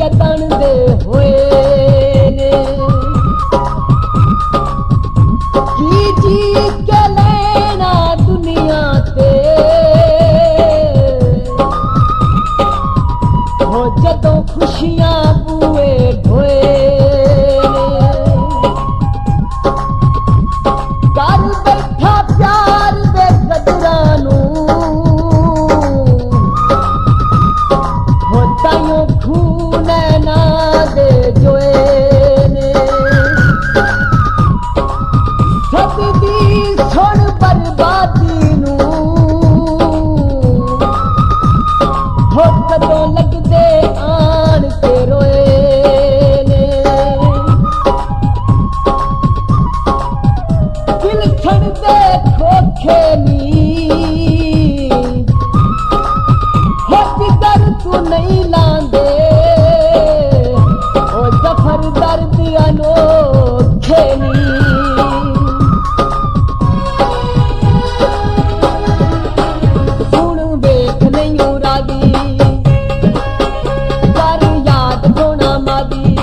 जतन दे होए ने की जी के लेना दुनिया ते हो जदों खुशियां बुए ढोए घर बैठा प्यार दे कदरां नूं हो ताइयों खून ना दे जोए ने सब दी सुन बर्बादी नूं हो कदों लगदे आन के रोए ने दिल छड़दे खोखे नी हो जिगर तू नहीं लांदे ओ जफर दर्द अनोखे नी सुन वेख नहीं रागी कर याद होना मादी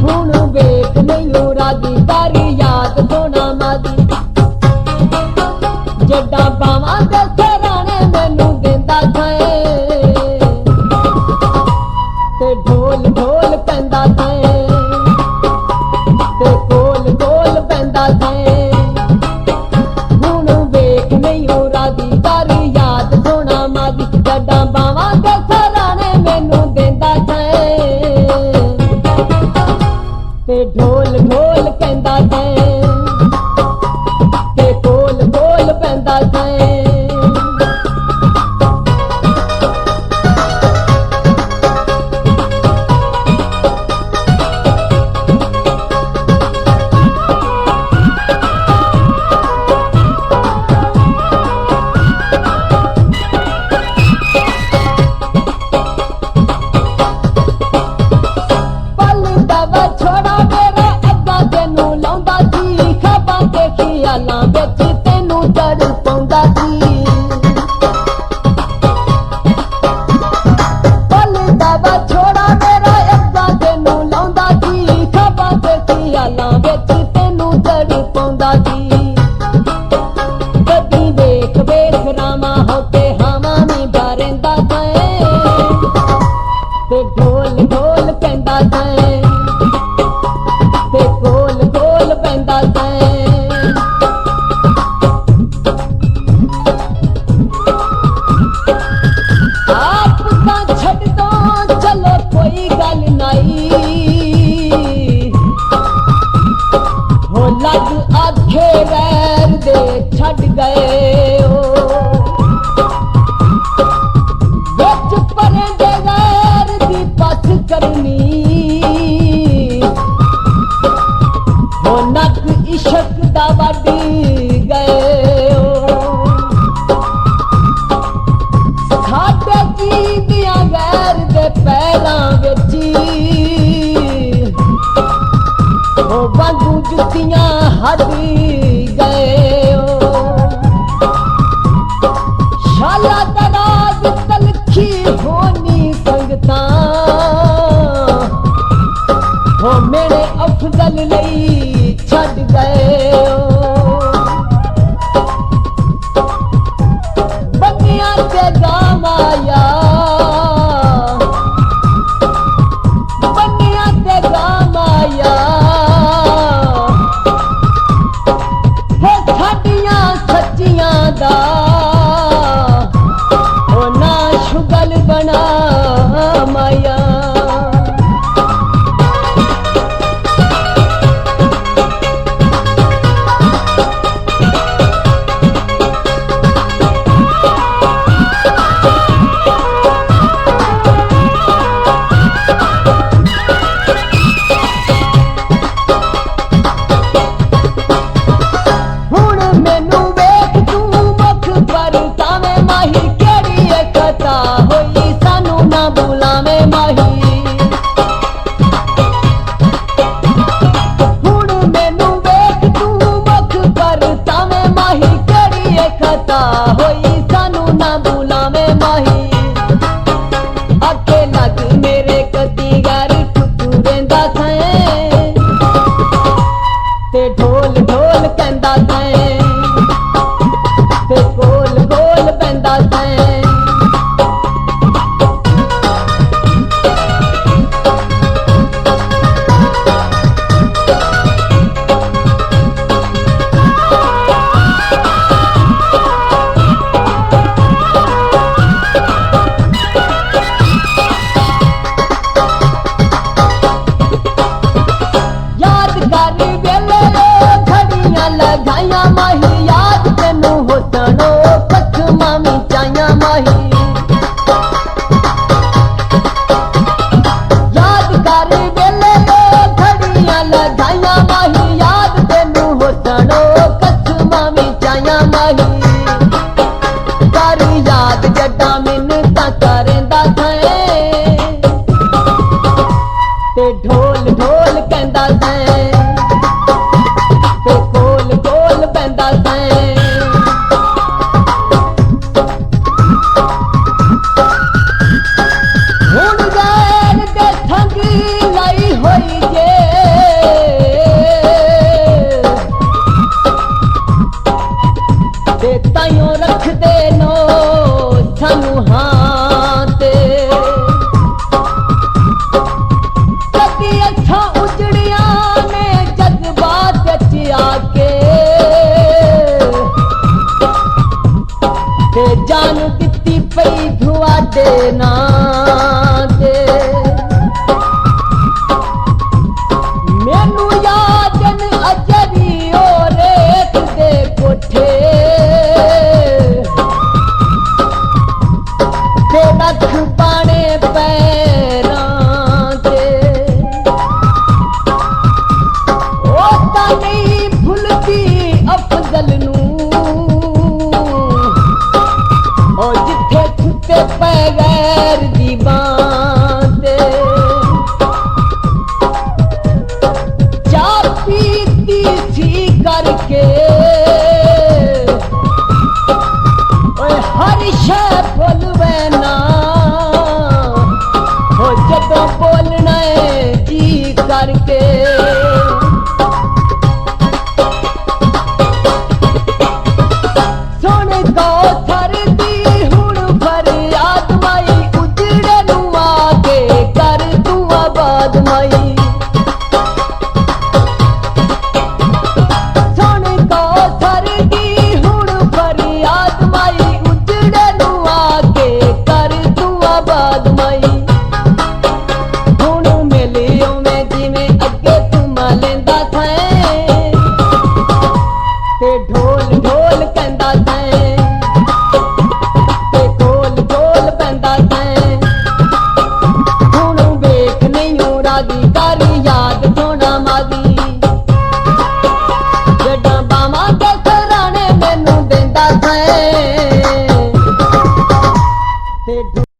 सुन वेख नहीं रागी कर याद होना मादी जड्डा बावां दे सराणे मैनू देंदा खाए ते ढोल ढोल पैंदा खाए ते कोल कोल पैंदा खाए हुण वेख नहीं रादी कर याद सोना मादी जड्डा बावां दे सराणे मैनू देंदा खाए ते ढोल ढोल कहंदा खाए ते कोल कोल पैंदा खाए पल दवा छोड़ा मेरा अग्गा तेनू लाउंदा सी खबां ते ख्यालां विच तेनू चढ़ पाउंदा सी पल दवा छोड़ा मेरा अग्गा तेनू लाउंदा सी खबां ते ख्यालां विच तेनू चढ़ पाउंदा सी कदी वेख वेख रामा हो के हावां नी बारेंदा खाए ते ढोल ढोल पैंदा खाए ते कोल कोल पैंदा खाए आप तां छड्ड दो चलो कोई गल नहीं हो लग आखे वैर दे छड्ड गए हो विच परे दे वैर दी पस करनी हो नक इश्क दा वड्डी गए हो खाटे जींदियां वैर दे पैरां विच हो वांगू जुत्तियां हड्डी गए हो शाला दराज तलखी होनी संगतां हो मेरे अफजल लई छड्ड गए हो बनिया ते गाम आया बनिया ते गाम आया हो साडियां सच्चियां दा हो ना शुगल बना माया हुण मैनू वेख तू मुख दे नां ते मैनू याद न अजरी ओ रेत दे कोठे ते नख पाने पैरां ते ओ तां नहीं भुलदी अफजल नू ओ जिथे छुपे पै गैर दी बां ते चाह पीती थी करके ओए हर शै भुलवे ना हो जदों बोलना है जी करके सुन कौसर दी हुण फरियाद माई उजड़े नू आके कर तू आबाद माई सुन कौसर दी हुण फरियाद माई उजड़े नू आके कर तू आबाद माई हुण मिलियो मैं जिवें अगे तू लेंदा थैं ते ढोल ढोल कहंदा थैं ते कोल कोल पैंदा थैं हुण वेख नहीं रागी